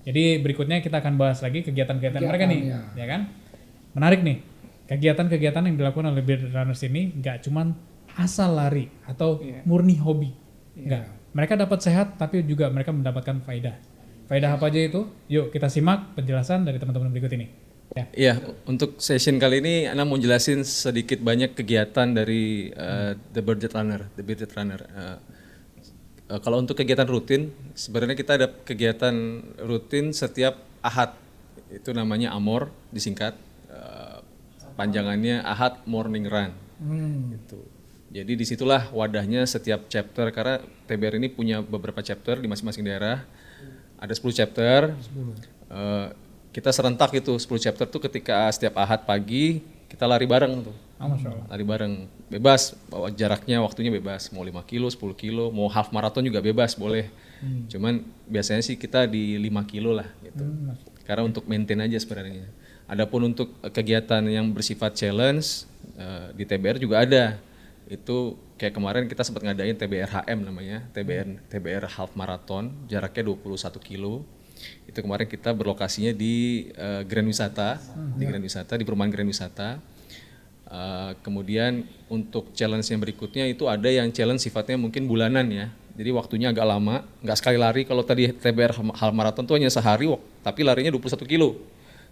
Jadi berikutnya kita akan bahas lagi kegiatan-kegiatan mereka nih, ya kan? Menarik nih. Kegiatan-kegiatan yang dilakukan oleh Bearded Runners ini nggak cuman asal lari atau murni hobi. Nggak. Mereka dapat sehat tapi juga mereka mendapatkan faedah. Faedah apa aja itu? Yuk kita simak penjelasan dari teman-teman berikut ini. Iya, untuk session kali ini Ana mau jelasin sedikit banyak kegiatan dari The Bearded Runner. Kalau untuk kegiatan rutin, sebenarnya kita ada kegiatan rutin setiap Ahad. Itu namanya AMOR disingkat. Panjangannya Ahad Morning Run. Gitu. Jadi disitulah wadahnya setiap chapter, karena TBR ini punya beberapa chapter di masing-masing daerah. Ada 10 chapter. Kita serentak itu 10 chapter tuh ketika setiap Ahad pagi kita lari bareng tuh. Lari bareng, bebas, bawa jaraknya, waktunya bebas, mau 5 kilo, 10 kilo, mau half marathon juga bebas, boleh. Cuman biasanya sih kita di 5 kilo lah gitu. Karena untuk maintain aja sebenarnya. Adapun untuk kegiatan yang bersifat challenge di TBR juga ada. Itu kayak kemarin kita sempat ngadain TBR HM namanya, TBR half marathon, jaraknya 21 kilo. Itu kemarin kita berlokasinya di Grand Wisata, di perumahan Grand Wisata. Kemudian untuk challenge yang berikutnya itu ada yang challenge sifatnya mungkin bulanan ya. Jadi waktunya agak lama, nggak sekali lari. Kalau tadi TBR half marathon tuh hanya sehari, tapi larinya 21 kilo.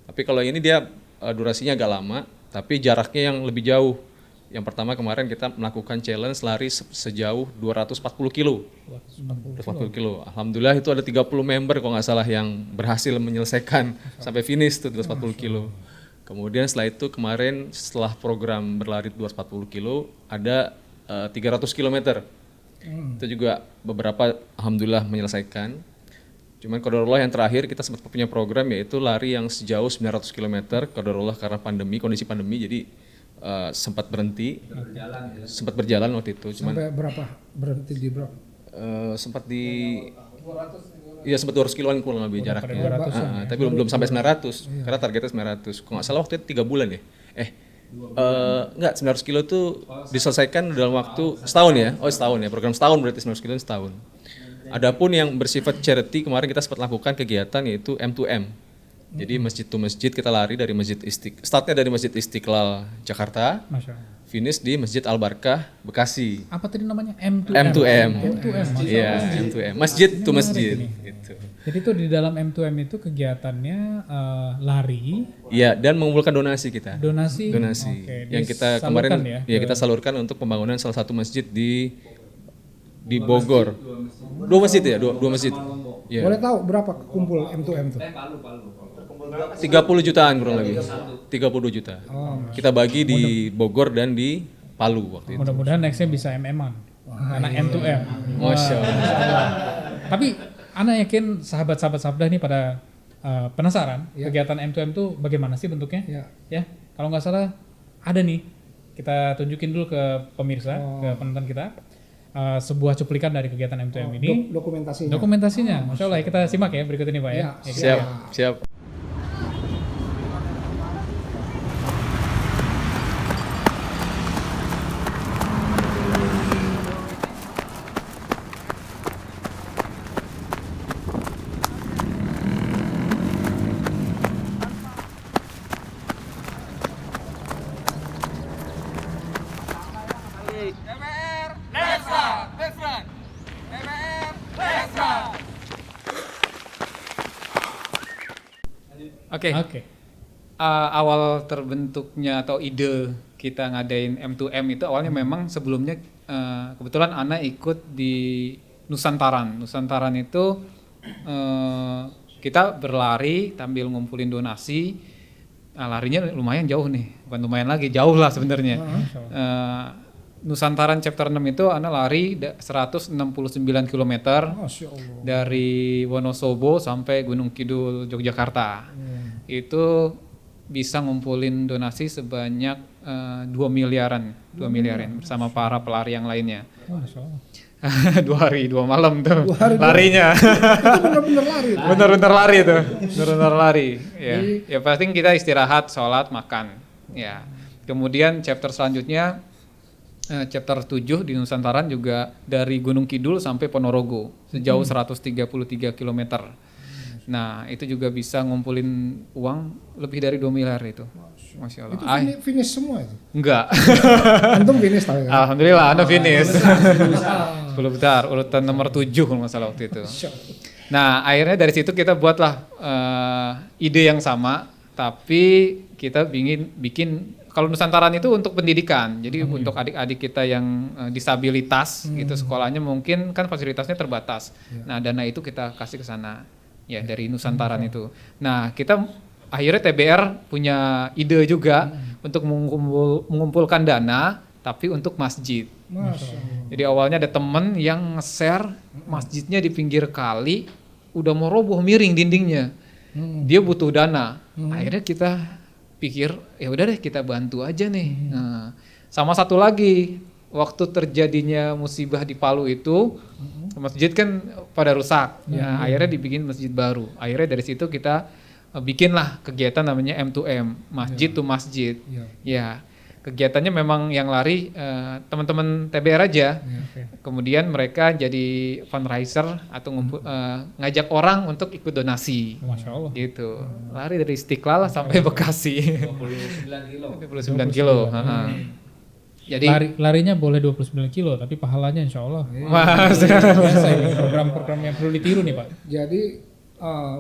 Tapi kalau ini dia durasinya agak lama, tapi jaraknya yang lebih jauh. Yang pertama kemarin kita melakukan challenge lari sejauh 240 kilo. 240 kilo. Alhamdulillah itu ada 30 member kalau nggak salah yang berhasil menyelesaikan sampai finish tuh 240 kilo. Kemudian setelah itu kemarin setelah program berlari 240 kilo ada 300 kilometer. Itu juga beberapa alhamdulillah menyelesaikan. Cuman qadarullah yang terakhir kita sempat punya program yaitu lari yang sejauh 900 km. Qadarullah karena kondisi pandemi jadi sempat berhenti. Sempat berjalan waktu itu. Cuman sampai berapa? Berhenti di berapa? Sempat di 200. Iya sempat 200 kiloan kurang lebih jaraknya. Tapi belum sampai 900 karena targetnya 900. Kalau nggak salah waktu itu 3 bulan ya. Enggak, 900 kilo itu diselesaikan dalam waktu setahun ya. Oh setahun ya, program setahun berarti 900 kilo setahun. Adapun yang bersifat charity kemarin kita sempat lakukan kegiatan yaitu M2M. Jadi masjid to masjid kita lari dari startnya dari Masjid Istiqlal Jakarta, finish di Masjid Al Barkah Bekasi. Apa tadi namanya? M2M. M2M. Iya, M2M. Masjid to masjid gitu. Jadi itu di dalam M2M itu kegiatannya lari. Iya, dan mengumpulkan donasi kita. Donasi. Okay. Yang kita kemarin kita salurkan untuk pembangunan salah satu masjid di Bogor. Dua masjid ya, dua masjid. Boleh tahu berapa kumpul M2M tuh? 30 jutaan kurang lebih. 32 juta. Kita bagi di Bogor dan di Palu waktu itu. Mudah-mudahan nextnya bisa MM-an. Karena M2M. Masya Allah. Tapi Ana yakin sahabat-sahabat Sabda nih pada penasaran kegiatan M2M tuh bagaimana sih bentuknya? Ya, kalau nggak salah ada nih. Kita tunjukin dulu ke pemirsa, ke penonton kita. Sebuah cuplikan dari kegiatan M2M ini. Dokumentasinya. Masya Allah, kita simak ya berikut ini Pak ya. Siap. Oke. Awal terbentuknya atau ide kita ngadain M2M itu awalnya memang sebelumnya kebetulan Ana ikut di Nusantaran. Nusantaran itu kita berlari sambil ngumpulin donasi. Larinya lumayan jauh nih, bukan lumayan lagi, jauh lah sebenarnya. Nusantaran chapter 6 itu Ana lari 169 km dari Wonosobo sampai Gunung Kidul Yogyakarta. Itu bisa ngumpulin donasi sebanyak 2 miliaran bersama para pelari yang lainnya. 2 hari 2 malam tuh larinya. Itu benar-benar lari. Benar-benar lari. Ya pasti kita istirahat, sholat, makan. Ya. Kemudian chapter selanjutnya chapter 7 di Nusantaran juga dari Gunung Kidul sampai Ponorogo sejauh 133 km. Nah, itu juga bisa ngumpulin uang lebih dari 2 miliar itu. Masya Allah. Itu finish semua itu. Enggak. Antum finish tahu ya. Alhamdulillah, Anda finish. 10 besar, urutan nomor 7 kalau nggak salah waktu itu. Nah, akhirnya dari situ kita buatlah ide yang sama, tapi kita bikin kalau Nusantaran itu untuk pendidikan. Jadi untuk adik-adik kita yang disabilitas gitu sekolahnya mungkin kan fasilitasnya terbatas. Nah, dana itu kita kasih ke sana ya dari Nusantaran itu. Nah, kita akhirnya TBR punya ide juga untuk mengumpulkan dana tapi untuk masjid. Jadi awalnya ada temen yang nge-share masjidnya di pinggir kali udah mau roboh miring dindingnya. Dia butuh dana. Akhirnya kita pikir ya udah deh kita bantu aja nih. Nah, sama satu lagi waktu terjadinya musibah di Palu itu masjid kan pada rusak. Nah, akhirnya dibikin masjid baru. Akhirnya dari situ kita bikinlah kegiatan namanya M2M, masjid to masjid. Ya. Kegiatannya memang yang lari teman-teman TBR aja. Kemudian mereka jadi fundraiser atau ngajak orang untuk ikut donasi. Masya Allah. Gitu. Lari dari Istiqlal sampai Bekasi. 29 kilo. Jadi larinya boleh 29 kilo, tapi pahalanya insya Allah. Mas. Biasa ini program-program yang perlu ditiru nih Pak. Jadi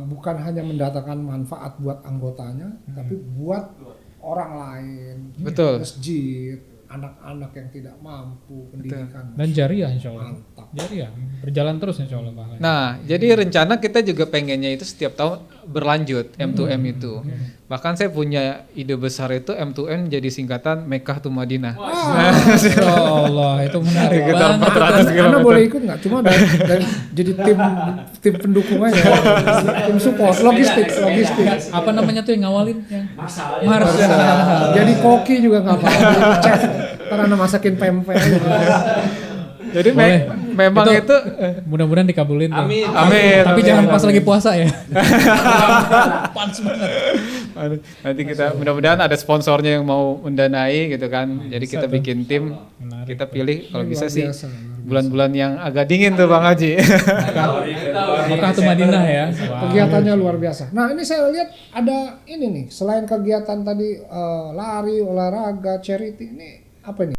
bukan hanya mendatangkan manfaat buat anggotanya, tapi buat orang lain, Betul. masjid, anak-anak yang tidak mampu, pendidikan. Dan jariah insya Allah. Mantap. Jariah, berjalan terus insya Allah pahalanya. Nah, jadi rencana kita juga pengennya itu setiap tahun berlanjut M2M itu. Bahkan saya punya ide besar itu M2M jadi singkatan Mekah to Madinah. Masya Allah, itu menarik Sekitar banget. 400 km. Anda boleh ikut nggak? Cuma dari jadi tim pendukung aja, tim support, logistik. Apa namanya tuh yang ngawalin? Yang Mars. Jadi koki juga nggak apa-apa, chef. Ntar Anda masakin pempek. Jadi Boleh. memang itu Mudah-mudahan dikabulin. tuh. Amin. Tapi Amin. jangan pas lagi puasa ya. Panas banget. Nanti kita mudah-mudahan ada sponsornya yang mau mendanai gitu kan. Jadi kita tuh. bikin tim, Menarik. kita pilih kalau Luar bisa sih biasa. bulan-bulan yang agak dingin tuh Bang Haji. Mekah tuh Madinah ya. Wow. Kegiatannya luar biasa. Nah ini saya lihat ada ini nih, selain kegiatan tadi lari, olahraga, charity, ini apa ini?